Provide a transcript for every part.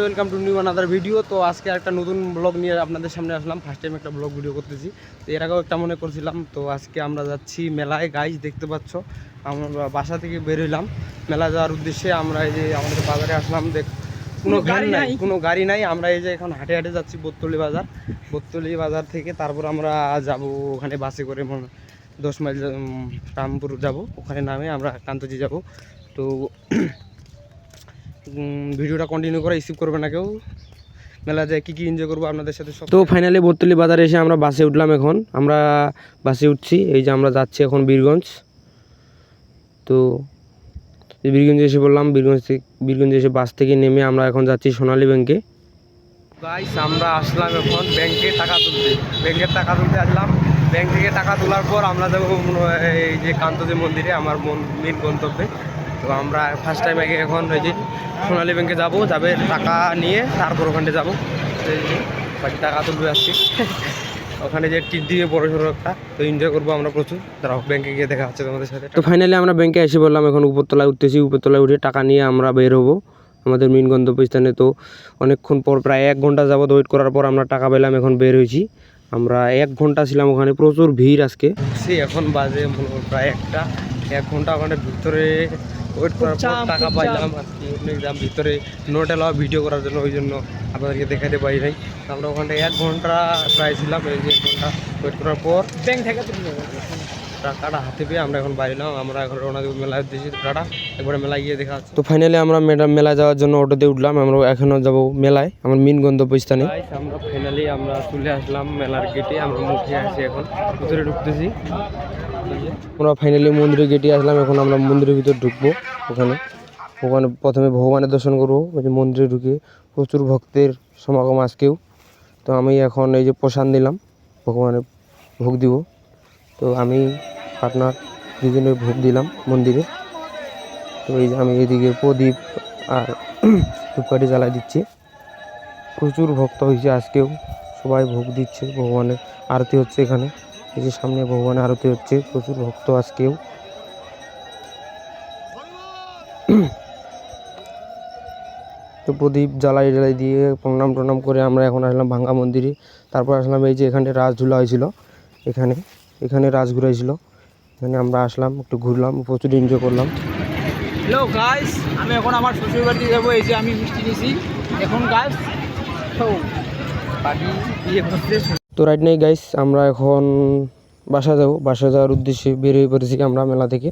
Welcome to new another video. তো আজকে একটা নতুন ব্লগ নিয়ে আপনাদের সামনে আসলাম। ফার্স্ট টাইম একটা ব্লগ ভিডিও করতেছি। তো এর আগেও একটা মনে করছিলাম। তো আজকে আমরা যাচ্ছি মেলায়, গাইজ দেখতে পাচ্ছ। আমরা বাসা থেকে বের হইলাম মেলা যাওয়ার উদ্দেশ্যে। আমরা এই যে আমাদের বাজারে আসলাম, কোনো গাড়ি নাই। আমরা এই যে এখন হাঁটে হাঁটে যাচ্ছি বটতলি বাজার থেকে। তারপর আমরা যাব ওখানে বাসে করে 10 মাইল রামপুর যাব। ওখানে নামে আমরা কান্তজি যাব। তো ভিডিওটা কন্টিনিউ করে স্কিপ করবে না কেউ। মেলা যায় কী এনজয় করবো আপনাদের সাথে। তো ফাইনালি বটতলি বাজারে এসে আমরা বাসে উঠলাম। এখন আমরা বাসে উঠছি, এই যে আমরা যাচ্ছি এখন বীরগঞ্জ। তো বীরগঞ্জে এসে বললাম, বীরগঞ্জে এসে বাস থেকে নেমে আমরা এখন যাচ্ছি সোনালী ব্যাংকে। গাইস আমরা আসলাম এখন ব্যাংকে টাকা তুলতে। আসলাম। ব্যাংক থেকে টাকা তোলার পর আমরা যাবো এই যে কান্তজি মন্দিরে, আমার মেন গন্তব্যে। তো আমরা ফার্স্ট টাইম আগে এখন ওই যে সোনালী ব্যাংকে যাবো, টাকা নিয়ে তারপর ওখানে যাবো। বাকি টাকা তুলবে আসছি ওখানে যে টিপ দিয়ে বড় সড়ো একটা। তো এনজয় করবো আমরা প্রচুর। তারা ব্যাংকে গিয়ে দেখা হচ্ছে তোমাদের সাথে। তো ফাইনালি আমরা ব্যাংকে এসে বললাম, এখন উপরতলায় উঠতেছি। উপরতলায় উঠে টাকা নিয়ে আমরা বের হবো আমাদের মেন গন্তব্যস্থানে। তো অনেকক্ষণ পর, প্রায় 1 ঘন্টা যাবত ওয়েট করার পর আমরা টাকা পেলাম। এখন বের হয়েছি। আমরা 1 ঘন্টা ছিলাম ওখানে, প্রচুর ভিড় আজকে। এখন বাজে প্রায় 1 ঘন্টা ওখানে ভিতরে ওয়েট করার পর টাকা পাইলাম। আজকে এক্সাম ভিতরে নোট এলাও ভিডিও করার জন্য, ওই জন্য আপনাদেরকে দেখাতে পারি নাই। আমরা ওখানে 1 ঘন্টা প্রায় ছিলাম। এই যে 1 ঘন্টা ওয়েট করার পর ব্যাংক থেকে টাকাটা হাতে পেয়ে আমরা এখন বাইলাম। আমরা এখন রওনা দেবো মেলায় উদ্দেশ্যে। টাকাটা একবারে মেলায় গিয়ে দেখা হচ্ছে। তো ফাইনালি আমরা মেলায় যাওয়ার জন্য অটোতে উঠলাম। আমরা এখনও যাবো মেলায়, আমার মেন গন্তব্যস্থানে। আমরা ফাইনালি চলে আসলাম মেলার গেটে। আমরা মুখে আসি, এখন ভিতরে ঢুকতেছি। আমরা ফাইনালি মন্দিরের গেটে আসলাম। এখন আমরা মন্দিরের ভিতর ঢুকবো। ওখানে প্রথমে ভগবানের দর্শন করবো। ওই যে মন্দিরে ঢুকে প্রচুর ভক্তের সমাগম আজকেও। তো আমি এখন এই যে প্রসাদ নিলাম, ভগবানের ভোগ দিব। তো আমি পার্টনার দুজনের ভোগ দিলাম মন্দিরে। তো এই যে আমি এদিকে প্রদীপ আর ধূপকাঠি জ্বালাই দিচ্ছি। প্রচুর ভক্ত হয়েছে আজকেও, সবাই ভোগ দিচ্ছে। ভগবানের আরতি হচ্ছে এখানে। এই যে সামনে ভগবানের আরতি হচ্ছে, প্রচুর ভক্ত আজকেও। তো প্রদীপ জ্বালাই দিয়ে প্রণাম করে আমরা এখন আসলাম ভাঙ্গা মন্দিরে। তারপর আসলাম এই যে এখানে রাস ঝুলা হয়েছিল, এখানে রাস ঘুরাইছিল। এখানে আমরা আসলাম, একটু ঘুরলাম, প্রচুর এনজয় করলাম। হ্যালো গাইস, আমি এখন আমার শ্বশুর বাড়িতে যাবো। এই যে আমি মিষ্টি নিয়েছি এখন গাইস। তো রাইট নেই গাইস, আমরা এখন বাসা যাওয়ার উদ্দেশ্যে বের হয়ে পড়েছি আমরা মেলা থেকে।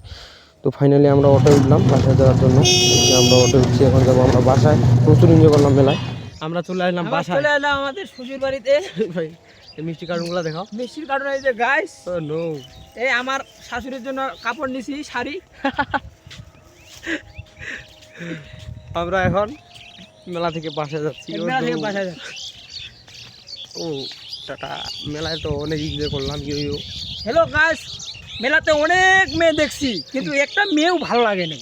তো ফাইনালি আমরা অটো উঠলাম বাসায় যাওয়ার জন্য। আমরা অটো উঠছি, এখন যাবো আমরা বাসায়। প্রচুর এনজয় করলাম মেলায়। আমরা চলে আসলাম বাসায়, চলে এলাম আমাদের শ্বশুর বাড়িতে। ভাই মিষ্টি কার্টুনগুলো দেখাও। মিষ্টির কার্টুন এই যে গাইস। নো, এই আমার শাশুড়ির জন্য কাপড় নিছি, শাড়ি। আমরা এখন মেলা থেকে বাসায় যাচ্ছি। ও টাটা। মেলায় তো অনেক এনজয় করলাম। হ্যালো গাইস, মেলাতে অনেক মেয়ে দেখছি, কিন্তু একটা মেয়েও ভালো লাগে না।